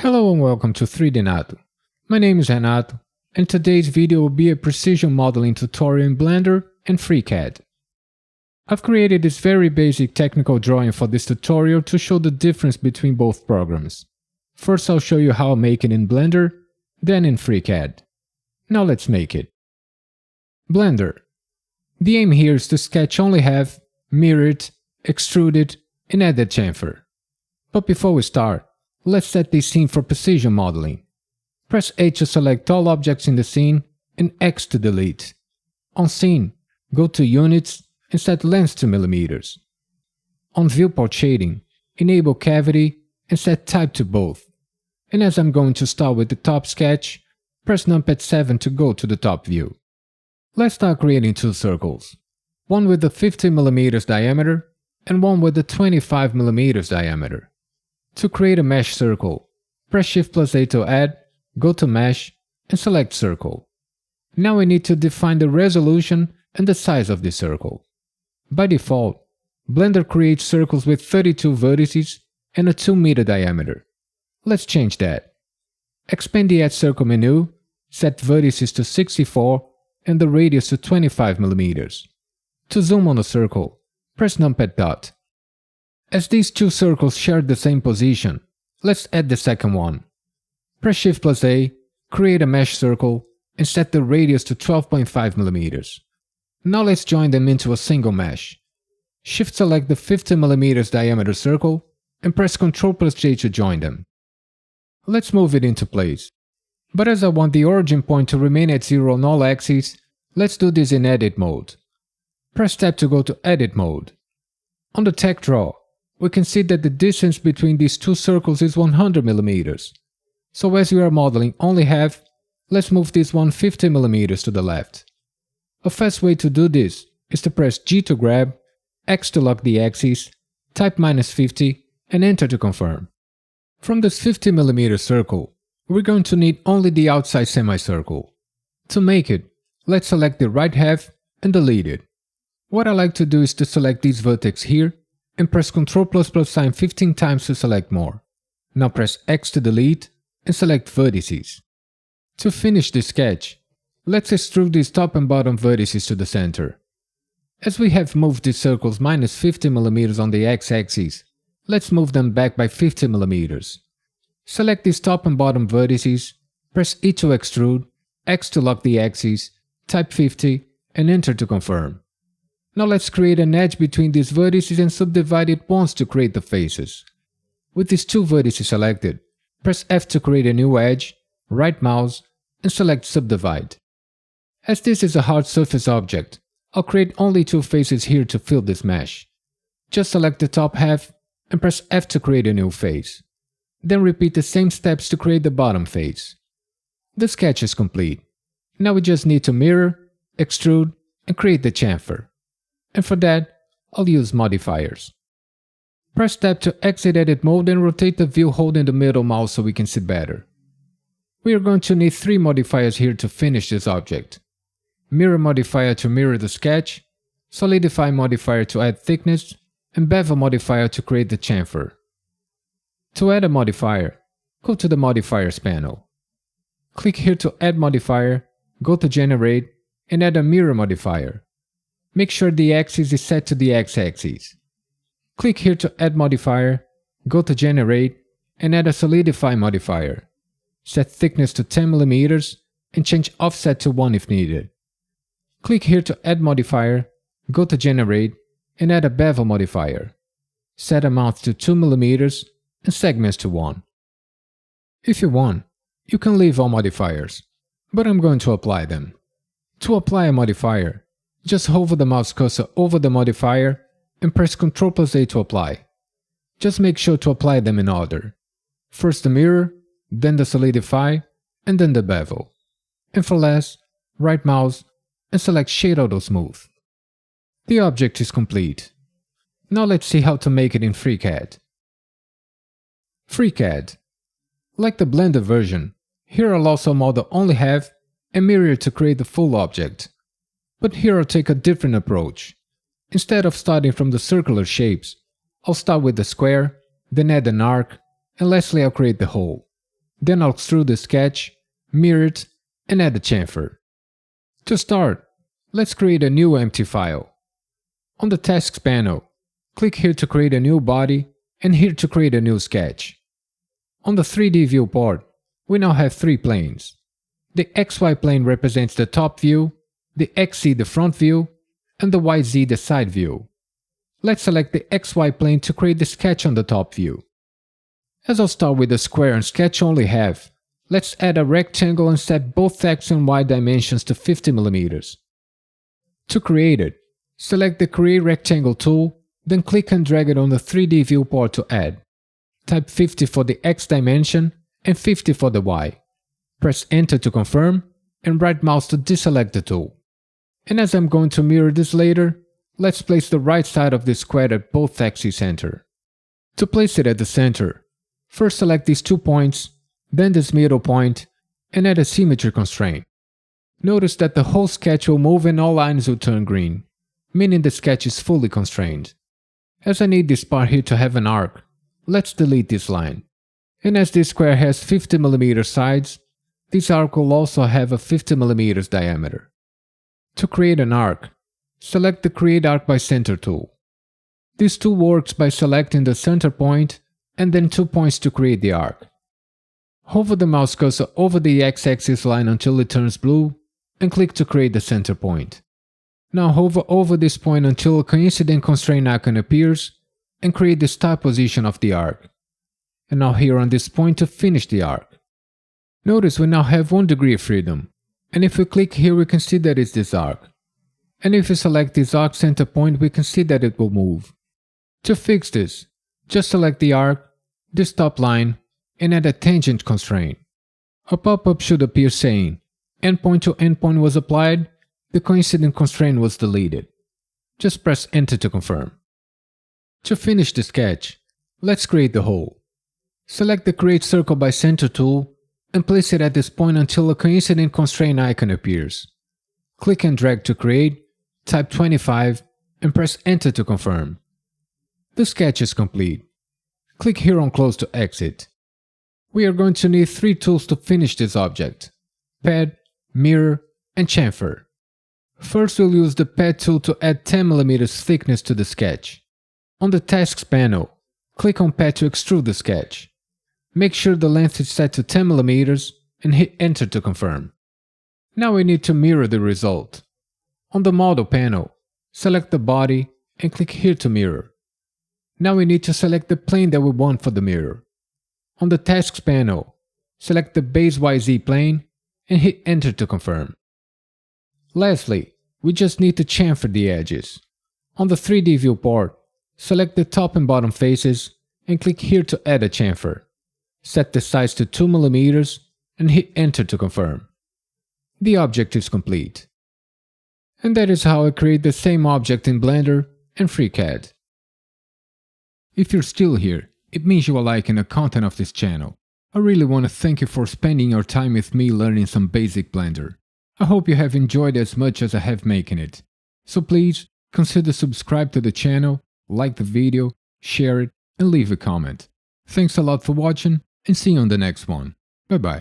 Hello and welcome to 3D Nato. My name is Nato, and today's video will be a precision modeling tutorial in Blender and FreeCAD. I've created this very basic technical drawing for this tutorial to show the difference between both programs. First I'll show you how I make it in Blender, then in FreeCAD. Now let's make it. Blender. The aim here is to sketch only have, mirror it, extrude it, and add the chamfer. But before we start, let's set the scene for precision modeling. Press A to select all objects in the scene and X to delete. On Scene, go to Units and set Length to millimeters. On Viewport Shading, enable Cavity and set Type to both. And as I'm going to start with the top sketch, press numpad 7 to go to the top view. Let's start creating two circles, one with the 50mm diameter and one with the 25mm diameter. To create a mesh circle, press Shift+A to add, go to Mesh, and select Circle. Now we need to define the resolution and the size of the circle. By default, Blender creates circles with 32 vertices and a 2-meter diameter. Let's change that. Expand the Add Circle menu, set vertices to 64 and the radius to 25mm. To zoom on the circle, press numpad dot. As these two circles share the same position, let's add the second one. Press Shift+A, create a mesh circle, and set the radius to 12.5mm. Now let's join them into a single mesh. Shift-select the 50mm diameter circle, and press Ctrl+J to join them. Let's move it into place. But as I want the origin point to remain at 0 on all axes, let's do this in Edit mode. Press Tab to go to Edit mode. On the TechDraw, we can see that the distance between these two circles is 100mm. So as we are modeling only half, let's move this one 50mm to the left. A fast way to do this is to press G to grab, X to lock the axis, type -50 and enter to confirm. From this 50mm circle, we're going to need only the outside semicircle. To make it, let's select the right half and delete it. What I like to do is to select these vertex here and press Ctrl++ 15 times to select more. Now press X to delete and select vertices. To finish the sketch, let's extrude these top and bottom vertices to the center. As we have moved these circles -50mm on the x-axis, let's move them back by 50mm. Select these top and bottom vertices, press E to extrude, X to lock the axis, type 50 and enter to confirm. Now let's create an edge between these vertices and subdivide it once to create the faces. With these two vertices selected, press F to create a new edge, right mouse, and select Subdivide. As this is a hard surface object, I'll create only two faces here to fill this mesh. Just select the top half and press F to create a new face. Then repeat the same steps to create the bottom face. The sketch is complete. Now we just need to mirror, extrude, and create the chamfer. And for that, I'll use modifiers. Press Tab to exit edit mode and rotate the view holding the middle mouse so we can see better. We are going to need 3 modifiers here to finish this object. Mirror modifier to mirror the sketch, Solidify modifier to add thickness, and Bevel modifier to create the chamfer. To add a modifier, go to the Modifiers panel. Click here to add modifier, go to Generate, and add a mirror modifier. Make sure the axis is set to the x-axis. Click here to add modifier, go to Generate, and add a Solidify modifier. Set thickness to 10mm and change offset to 1 if needed. Click here to add modifier, go to Generate, and add a Bevel modifier. Set amount to 2mm and segments to 1. If you want, you can leave all modifiers, but I'm going to apply them. To apply a modifier, just hover the mouse cursor over the modifier and press Ctrl+A to apply. Just make sure to apply them in order. First the mirror, then the solidify, and then the bevel. And for last, right mouse and select Shade Auto Smooth. The object is complete. Now let's see how to make it in FreeCAD. FreeCAD. Like the Blender version, here I'll also model only half and mirror to create the full object. But here I'll take a different approach. Instead of starting from the circular shapes, I'll start with the square, then add an arc, and lastly I'll create the hole. Then I'll extrude the sketch, mirror it, and add a chamfer. To start, let's create a new empty file. On the Tasks panel, click here to create a new body and here to create a new sketch. On the 3D viewport, we now have three planes. The XY plane represents the top view, the XZ the front view, and the YZ the side view. Let's select the XY plane to create the sketch on the top view. As I'll start with the square and sketch only half, let's add a rectangle and set both X and Y dimensions to 50 mm. To create it, select the Create Rectangle tool, then click and drag it on the 3D viewport to add. Type 50 for the X dimension and 50 for the Y. Press Enter to confirm, and right mouse to deselect the tool. And as I'm going to mirror this later, let's place the right side of the square at both axes center. To place it at the center, first select these 2 points, then this middle point, and add a symmetry constraint. Notice that the whole sketch will move and all lines will turn green, meaning the sketch is fully constrained. As I need this part here to have an arc, let's delete this line. And as this square has 50 mm sides, this arc will also have a 50 mm diameter. To create an arc, select the Create Arc by Center tool. This tool works by selecting the center point and then 2 points to create the arc. Hover the mouse cursor over the x-axis line until it turns blue and click to create the center point. Now hover over this point until a coincident constraint icon appears and create the start position of the arc. And now here on this point to finish the arc. Notice we now have 1 degree of freedom, and if we click here we can see that it's this arc. And if we select this arc center point we can see that it will move. To fix this, just select the arc, this top line, and add a tangent constraint. A pop-up should appear saying, Endpoint to endpoint was applied, the coincident constraint was deleted. Just press Enter to confirm. To finish the sketch, let's create the hole. Select the Create Circle by Center tool and place it at this point until a coincident constraint icon appears. Click and drag to create, type 25, and press Enter to confirm. The sketch is complete. Click here on Close to exit. We are going to need 3 tools to finish this object: Pad, Mirror, and Chamfer. First we'll use the Pad tool to add 10 mm thickness to the sketch. On the Tasks panel, click on Pad to extrude the sketch. Make sure the length is set to 10 mm and hit Enter to confirm. Now we need to mirror the result. On the Model panel, select the body and click here to mirror. Now we need to select the plane that we want for the mirror. On the Tasks panel, select the base YZ plane and hit Enter to confirm. Lastly, we just need to chamfer the edges. On the 3D viewport, select the top and bottom faces and click here to add a chamfer. Set the size to 2 mm and hit Enter to confirm. The object is complete. And that is how I create the same object in Blender and FreeCAD. If you're still here, it means you are liking the content of this channel. I really want to thank you for spending your time with me learning some basic Blender. I hope you have enjoyed as much as I have making it. So please, consider subscribe to the channel, like the video, share it, and leave a comment. Thanks a lot for watching, and see you on the next one. Bye bye.